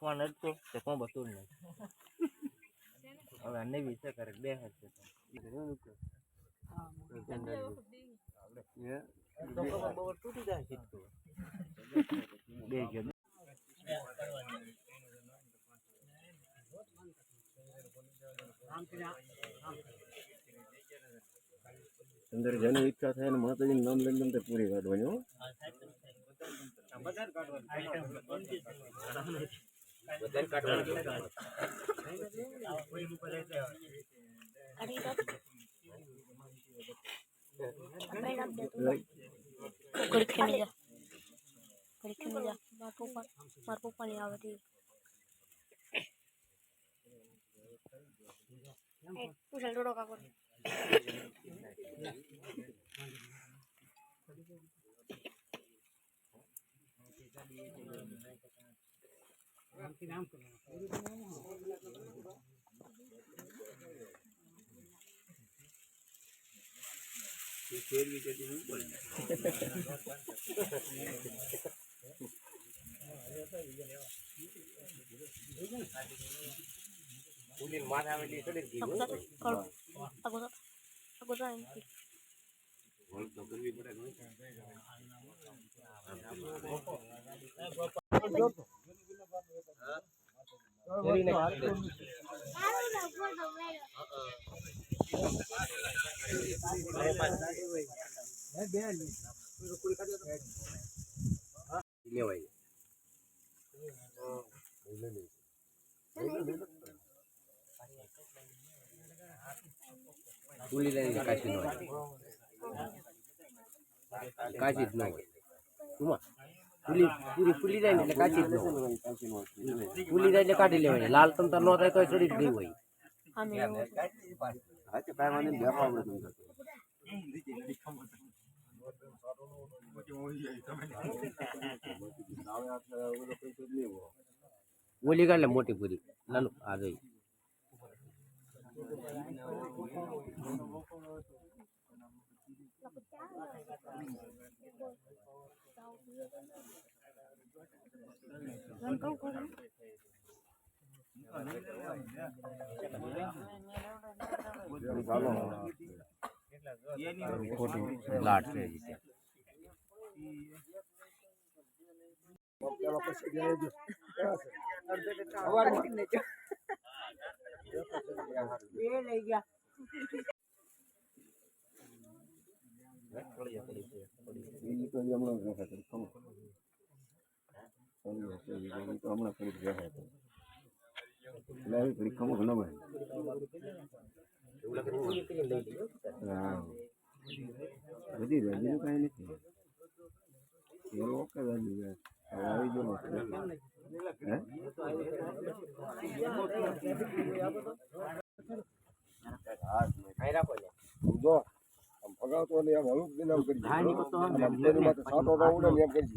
phone હતો તો કોણ બતું નહીં હવે અન્ય વિશે કરે બે હશે તૂટી જાય બે ગયો અંદર જેની ઈચ્છા થાય ને માતાજીનું નામ લઈને અંદર પૂરી કાઢવાની હો મારા પપ્પાની આવે પૂછે ડોડો કાકો ફૂલી લઈને કાશી નો કાશી જ ના પૂરી ફૂલી જાય ને એટલે કાશી જ ફૂલી જાય એટલે કાઢી લેવાની લાલ તમતર નો થાય તો ચડી જ ગઈ હોય ઓલી કાઢ લે મોટી પૂરી નાનું આ જોઈ લાટ છે બધી બીજું કઈ નથી ભગાવતો ને એમ હલુક દિનામ કરી સાતો ઉડે ને એમ કરી